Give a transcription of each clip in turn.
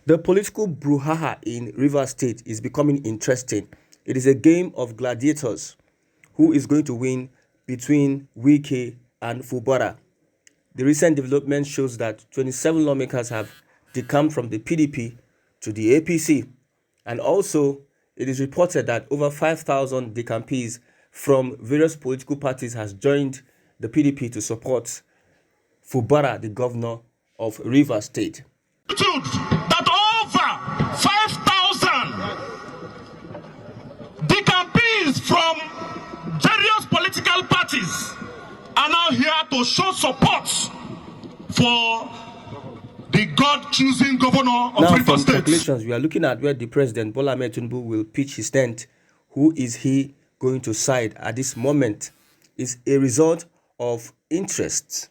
The political brouhaha in Rivers State is becoming interesting. It is a game of gladiators. Who is going to win between Wike and Fubara? The recent development shows that 27 lawmakers have decamped from the PDP to the APC. And also, it is reported that over 5,000 decampees from various political parties has joined the PDP to support Fubara, the governor of Rivers State. That over 5,000 decampees from various political parties are now here to show support for the God-choosing governor of Rivers State. Now, from calculations, we are looking at where the president, Bola Ahmed Tinubu, will pitch his tent. Who is he going to side at this moment? Is a result of interest.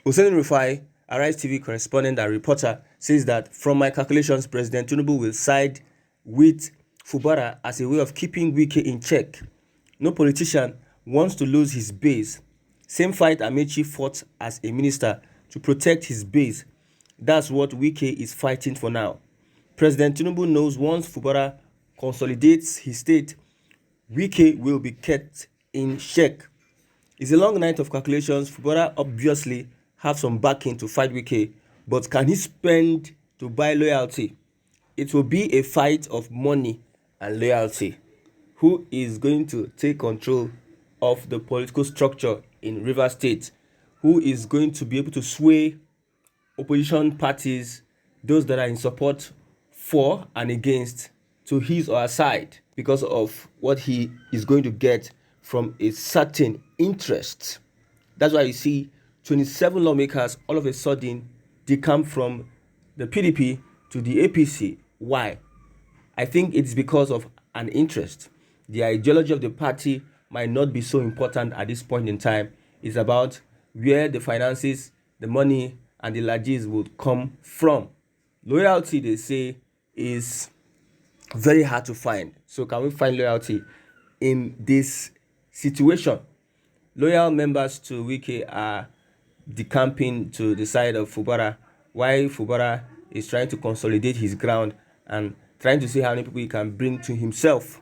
Oseni Rufai, Arise TV correspondent and reporter, says that from my calculations, President Tinubu will side with Fubara as a way of keeping Wike in check. No politician wants to lose his base. Same fight Amechi fought as a minister to protect his base. That's what Wike is fighting for now. President Tinubu knows once Fubara consolidates his state, Wike will be kept in check. It's a long night of calculations. Fubara obviously have some backing to fight Wike, but can he spend to buy loyalty? It will be a fight of money and loyalty. Who is going to take control of the political structure in Rivers State? Who is going to be able to sway opposition parties, those that are in support for and against, to his or her side because of what he is going to get from a certain interest? That's why you see 27 lawmakers all of a sudden decamp from the PDP to the APC. Why? I think it's because of an interest. The ideology of the party might not be so important at this point in time. It's about where the finances, the money, and the largesse would come from. Loyalty, they say, is very hard to find. So can we find loyalty in this situation? Loyal members to Wike are decamping to the side of Fubara, while Fubara is trying to consolidate his ground and trying to see how many people he can bring to himself.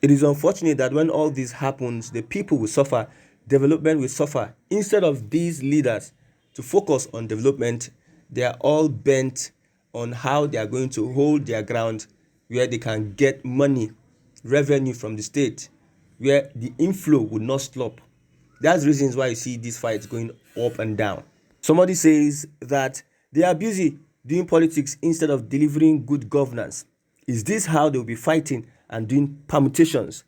It is unfortunate that when all this happens, the people will suffer, development will suffer. Instead of these leaders to focus on development, they are all bent on how they are going to hold their ground, where they can get money, revenue from the state, where the inflow would not stop. That's reasons why you see these fights going up and down. Somebody says that they are busy doing politics instead of delivering good governance. Is this how they'll be fighting and doing permutations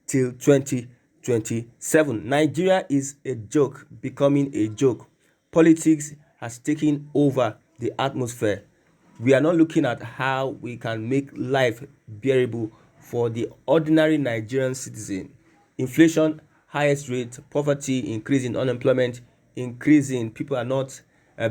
till 2027? Nigeria is a joke, becoming a joke. Politics has taken over the atmosphere. We are not looking at how we can make life bearable for the ordinary Nigerian citizen. Inflation, highest rate, poverty, increasing unemployment, increasing. People are not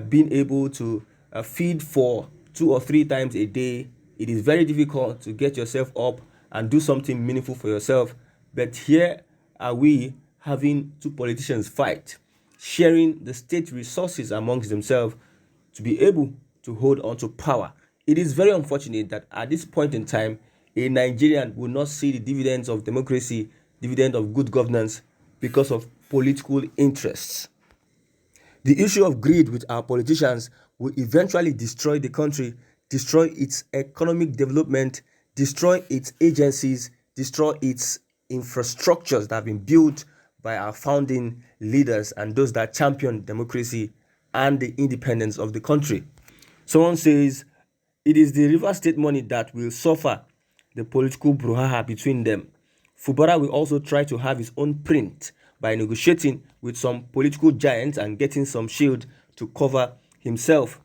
being able to feed for 2 or 3 times a day. It is very difficult to get yourself up and do something meaningful for yourself. But here are we having 2 politicians fight, sharing the state resources amongst themselves to be able to hold on to power. It is very unfortunate that at this point in time, a Nigerian will not see the dividends of democracy, dividend of good governance, because of political interests. The issue of greed with our politicians will eventually destroy the country, destroy its economic development, destroy its agencies, destroy its infrastructures that have been built by our founding leaders and those that champion democracy and the independence of the country. Someone says it is the Rivers State money that will suffer the political brouhaha between them. Fubara will also try to have his own print by negotiating with some political giants and getting some shield to cover himself.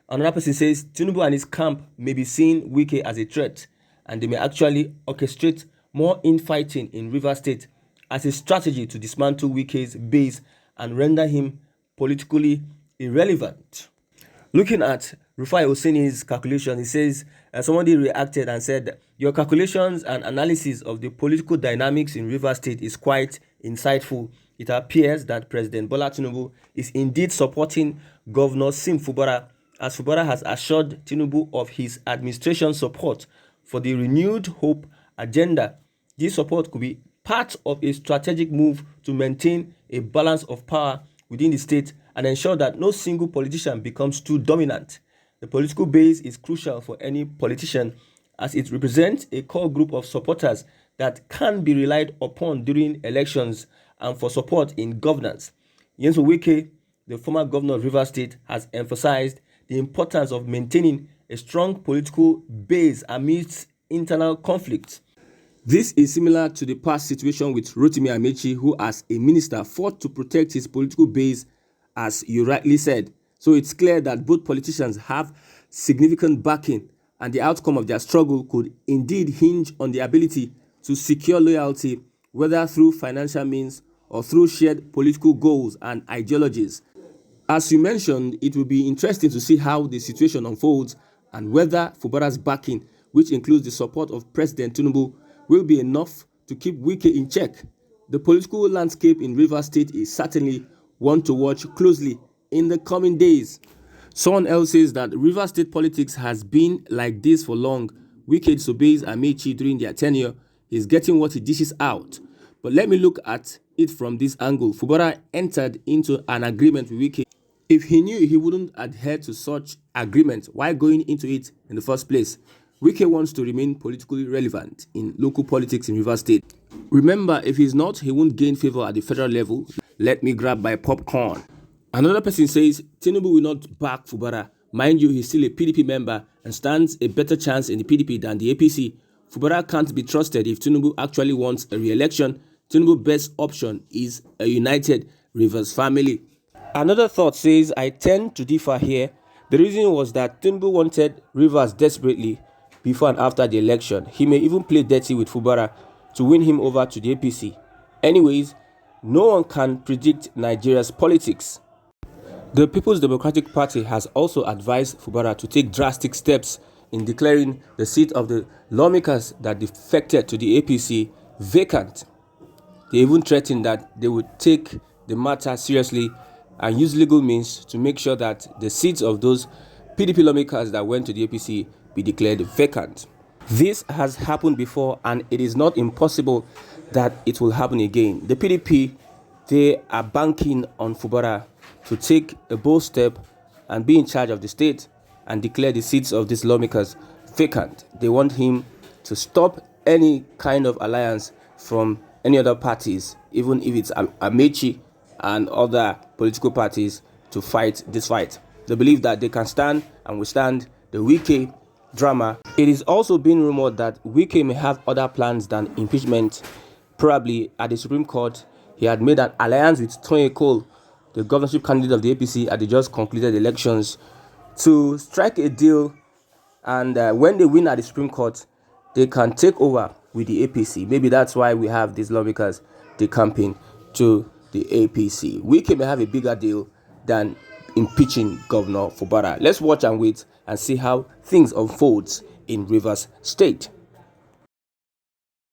Another person says Tinubu and his camp may be seeing Wike as a threat, and they may actually orchestrate more infighting in Rivers State as a strategy to dismantle Wike's base and render him politically irrelevant. Looking at Rufai Oseni's calculation, he says somebody reacted and said, your calculations and analysis of the political dynamics in Rivers State is quite insightful. It appears that President Bola Tinubu is indeed supporting Governor Sim Fubara as Fubara has assured Tinubu of his administration's support for the renewed hope agenda. This support could be part of a strategic move to maintain a balance of power within the state and ensure that no single politician becomes too dominant. The political base is crucial for any politician as it represents a core group of supporters that can be relied upon during elections and for support in governance. Wike, the former governor of Rivers State, has emphasized the importance of maintaining a strong political base amidst internal conflict. This is similar to the past situation with Rotimi Amechi, who as a minister fought to protect his political base, as you rightly said. So it's clear that both politicians have significant backing, and the outcome of their struggle could indeed hinge on the ability to secure loyalty, whether through financial means or through shared political goals and ideologies. As you mentioned, it will be interesting to see how the situation unfolds and whether Fubara's backing, which includes the support of President Tinubu, will be enough to keep Wike in check. The political landscape in Rivers State is certainly one to watch closely in the coming days. Someone else says that Rivers State politics has been like this for long. Wike disobeys Amechi during their tenure. He's getting what he dishes out. But let me look at it from this angle. Fubara entered into an agreement with Wike. If he knew he wouldn't adhere to such agreement, why going into it in the first place? Wike wants to remain politically relevant in local politics in Rivers State. Remember, if he's not, he won't gain favor at the federal level. Let me grab my popcorn. Another person says Tinubu will not back Fubara. Mind you, he's still a PDP member and stands a better chance in the PDP than the APC. Fubara can't be trusted if Tinubu actually wants a re-election. Tinubu's best option is a united Rivers family. Another thought says, I tend to differ here. The reason was that Tinubu wanted Rivers desperately before and after the election. He may even play dirty with Fubara to win him over to the APC. Anyways, no one can predict Nigeria's politics. The People's Democratic Party has also advised Fubara to take drastic steps in declaring the seat of the lawmakers that defected to the APC vacant. They even threatened that they would take the matter seriously and use legal means to make sure that the seats of those PDP lawmakers that went to the APC be declared vacant. This has happened before and it is not impossible that it will happen again. The PDP, they are banking on Fubara to take a bold step and be in charge of the state and declare the seats of these lawmakers vacant. They want him to stop any kind of alliance from any other parties, even if it's Amechi and other political parties, to fight this fight. They believe that they can stand and withstand the Wike drama. It is also being rumored that Wike may have other plans than impeachment. Probably at the Supreme Court, he had made an alliance with Tony Cole, the governorship candidate of the APC at the just completed elections, to strike a deal, and when they win at the Supreme Court, they can take over with the APC. Maybe that's why we have these lawmakers decamping to the APC. Wike may have a bigger deal than impeaching Governor Fubara. Let's watch and wait and see how things unfold in Rivers State.